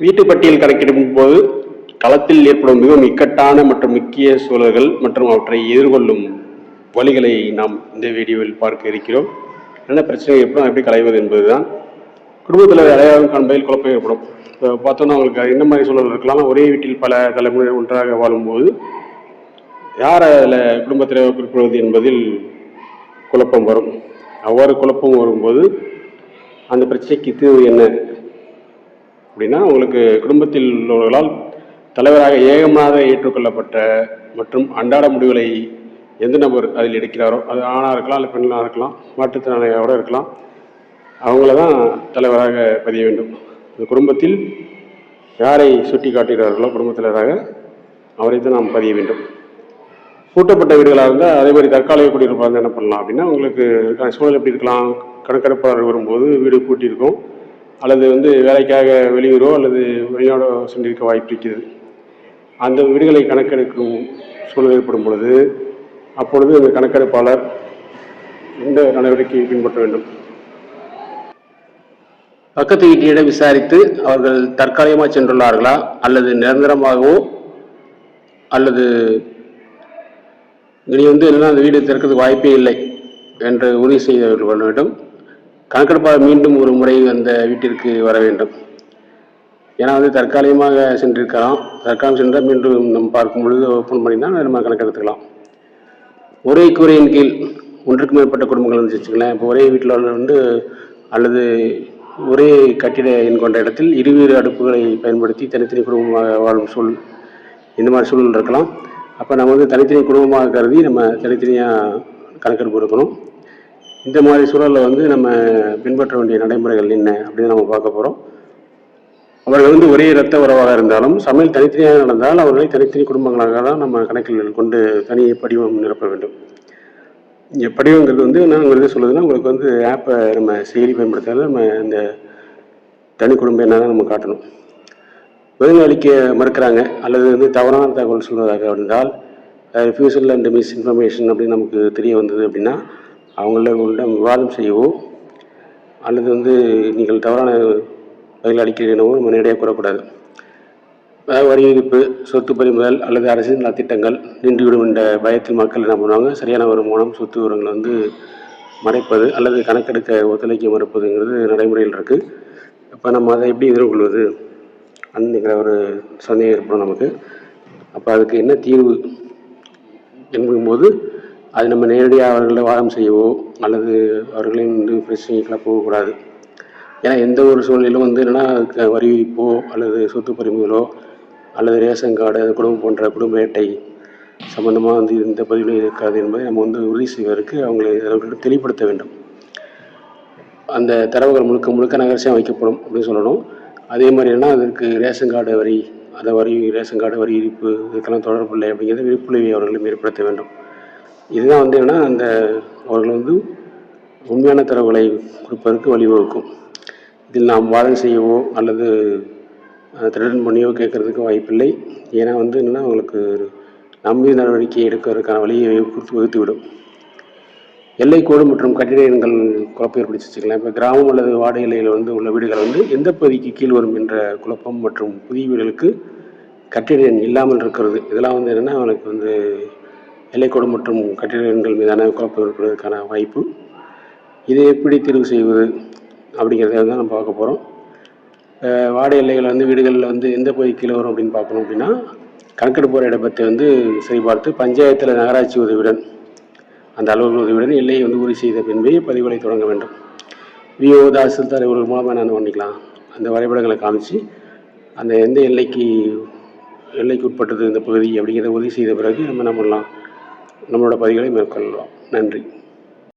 வீட்டு பட்டியல் கணக்கிடும் போது களத்தில் ஏற்படும் மிகவும் இக்கட்டான மற்றும் முக்கிய சூழல்கள் மற்றும் அவற்றை எதிர்கொள்ளும் வழிகளை நாம் இந்த வீடியோவில் பார்க்க இருக்கிறோம். என்ன பிரச்சனை எப்படி களைவது என்பதுதான். குடும்பத்தில் அடையாளம் காண்பதில் குழப்பம் ஏற்படும். இப்போ பார்த்தோன்னா அவங்களுக்கு என்ன மாதிரி சூழல் இருக்கலாம். ஒரே வீட்டில் பல தலைமுறை ஒன்றாக வாழும்போது யார் அதில் குடும்பத்தில் குறிப்பிடுவது என்பதில் குழப்பம் வரும். அவ்வாறு குழப்பம் வரும்போது அந்த பிரச்சனைக்கு தீர்வு என்ன அப்படின்னா, உங்களுக்கு குடும்பத்தில் உள்ளவர்களால் தலைவராக ஏகமாக ஏற்றுக்கொள்ளப்பட்ட மற்றும் அன்றாட முடிவுகளை எந்த நபர் அதில் எடுக்கிறாரோ, அது ஆணாக இருக்கலாம் இல்லை பெண்ணாக இருக்கலாம், மாற்றுத்திறனாளியோட இருக்கலாம், அவங்கள தான் தலைவராக பதிய வேண்டும். இந்த குடும்பத்தில் யாரை சுட்டி காட்டுகிறார்களோ குடும்பத் தலைவராக அவரை தான் நாம் பதிய வேண்டும். கூட்டப்பட்ட வீடுகளாக இருந்தால் அதே மாதிரி தற்காலிக குடியிருப்பாக இருந்தால் என்ன பண்ணலாம் அப்படின்னா, உங்களுக்கு சூழல் எப்படி இருக்கலாம். கணக்கெடுப்பாளர் வரும்போது வீடு கூட்டியிருக்கும், அல்லது வேலைக்காக வெளியூரோ அல்லது வெளிநாடோ சென்றிருக்க வாய்ப்பு இருக்கிறது. அந்த வீடுகளை கணக்கெடுக்கும் சூழல் ஏற்படும் பொழுது அப்பொழுது அந்த கணக்கெடுப்பாளர் இந்த நடவடிக்கையை பின்பற்ற வேண்டும். பக்கத்து வீட்டிடம் விசாரித்து அவர்கள் தற்காலிகமாக சென்றுள்ளார்களா அல்லது நிரந்தரமாகவோ அல்லது இனி இல்லைன்னா அந்த வீடு திறக்கிறதுக்கு வாய்ப்பே இல்லை என்று உறுதி செய்தவர்கள் பண்ண வேண்டும். கணக்கெடுப்பாளர் மீண்டும் ஒரு முறை அந்த வீட்டிற்கு வர வேண்டும். ஏன்னா தற்காலிகமாக சென்றிருக்கலாம். தற்காலிகம் சென்றால் மீண்டும் நம்ம பார்க்கும் பொழுது ஓப்பன் பண்ணினா நம்ம கணக்கெடுத்துக்கலாம். ஒரே கூரையின் கீழ் ஒன்றுக்கு மேற்பட்ட குடும்பங்கள் வச்சுக்கலாம். இப்போ ஒரே வீட்டில் அல்லது ஒரே கட்டிட எண் கொண்ட இடத்தில் இருவேறு அடுப்புகளை பயன்படுத்தி தனித்தனி குடும்பமாக வாழும் சூழல், இந்த மாதிரி சூழல் இருக்கலாம். அப்போ நம்ம தனித்தனி குடும்பமாக கருதி நம்ம தனித்தனியாக கணக்கெடுப்பு எடுக்கணும். இந்த மாதிரி சூழலில் நம்ம பின்பற்ற வேண்டிய நடைமுறைகள் என்ன அப்படின்னு நம்ம பார்க்க போகிறோம். அவர்கள் ஒரே இரத்த உறவாக இருந்தாலும் சமையல் தனித்தனியாக நடந்தால் அவர்களை தனித்தனி குடும்பங்களாக தான் நம்ம கணக்கில் கொண்டு தனி படிவம் நிரப்ப வேண்டும். இங்கே படிவங்கிறது நான் சொல்லுதுன்னா, உங்களுக்கு ஆப்பை நம்ம செயலி பயன்படுத்தாத நம்ம இந்த தனி குடும்பம் என்னதான் நம்ம காட்டணும். பதில் அளிக்க மறுக்கிறாங்க அல்லது தவறான தகவல் சொல்வதாக இருந்தால், ரிஃப்யூசல் அண்ட் மிஸ்இன்ஃபர்மேஷன் அப்படின்னு நமக்கு தெரிய வந்தது அப்படின்னா, அவங்கள விவாதம் செய்யவோ அல்லது நீங்கள் தவறான பதில் அளிக்கிறீனவோ நம்ம நேரடியாக கூறக்கூடாது. வரி விதிப்பு, சொத்து பறிமுதல் அல்லது அரசின் நலத்திட்டங்கள் நின்றுவிடும் என்ற பயத்தில் மக்கள் என்ன பண்ணுவாங்க, சரியான வருமானம், சொத்து விவரங்கள் மறைப்பது அல்லது கணக்கெடுக்க ஒத்துழைக்க மறுப்பதுங்கிறது நடைமுறையில் இருக்குது. அப்போ நம்ம அதை எப்படி எதிர்கொள்வது அப்படிங்கிற ஒரு சந்தேகம் ஏற்படும் நமக்கு. அப்போ அதுக்கு என்ன தீர்வு என்பதும்போது அது நம்ம நேரடியாக அவர்களை வாதம் செய்யவோ அல்லது அவர்களின் பிரச்சனைக்கெல்லாம் போகக்கூடாது. ஏன்னா எந்த ஒரு சூழ்நிலையிலும் என்னென்னா வரி விதிப்போ அல்லது சொத்து பறிமுதலோ அல்லது ரேஷன் கார்டு, அது குடும்பம் போன்ற குடும்ப அட்டை சம்பந்தமாக இந்த பதிவு இருக்காது என்பதை நம்ம உறுதி செய்வதற்கு அவர்களிடம் தெளிவுபடுத்த வேண்டும். அந்த தரவுகள் முழுக்க ரகசியம் வைக்கப்படும் அப்படின்னு சொல்லணும். அதே மாதிரி அதற்கு ரேஷன் கார்டு வரி, ரேஷன் கார்டு வரி விதிப்பு இதுக்கெல்லாம் தொடர்பு இல்லை அப்படிங்கிறத விழிப்புணர்வை அவர்களும் ஏற்படுத்த வேண்டும். இதுதான் என்னென்னா அந்த அவர்கள் உண்மையான தரவுகளை கொடுப்பதற்கு வழிவகுக்கும். இதில் நாம் வாதம் செய்யவோ அல்லது த்ரெட்டன் பண்ணியோ கேட்கறதுக்கு வாய்ப்பில்லை. ஏன்னா என்னென்னா அவங்களுக்கு நம்பி நடவடிக்கை எடுக்கிறதுக்கான வழியை வகுத்துவிடும். எல்லைக்கோடு மற்றும் கட்டிட எண்கள் குழப்பம் ஏற்படுத்தி வச்சுக்கலாம். இப்போ கிராமம் அல்லது வாடகை எல்லையில் உள்ள வீடுகள் எந்த பகுதிக்கு கீழ் வரும் என்ற குழப்பம் மற்றும் புதிய வீடுகளுக்கு கட்டிட எண் இல்லாமல் இருக்கிறது, இதெல்லாம் என்னென்னா அவனுக்கு எல்லைக்கோடு மற்றும் கட்டிட எண்கள் மீதான குழப்பம் ஏற்படுவதற்கான வாய்ப்பு. இதை எப்படி தீர்வு செய்வது அப்படிங்கிறத தான் நம்ம பார்க்க போகிறோம். வாடகை எல்லைகள் வீடுகளில் எந்த பகுதி கீழே வரும் அப்படின்னு பார்க்கணும் அப்படின்னா, கணக்கெடுப்பு இடப்பத்தை சரிபார்த்து பஞ்சாயத்தில் நகராட்சி உதவியுடன் அந்த அலுவலக உதவியுடன் எல்லையை உறுதி செய்த பின்பே பதிவுகளை தொடங்க வேண்டும். விஓ, தாசில்தார் இவர்கள் மூலமாக என்ன பண்ணிக்கலாம், அந்த வரைபடங்களை காமிச்சு அந்த எந்த எல்லைக்கு உட்பட்டது இந்த பகுதி அப்படிங்கிறத உறுதி செய்த பிறகு நம்ம என்ன பண்ணலாம், நம்மளோட பதிவுகளை மேற்கொள்ளலாம். நன்றி.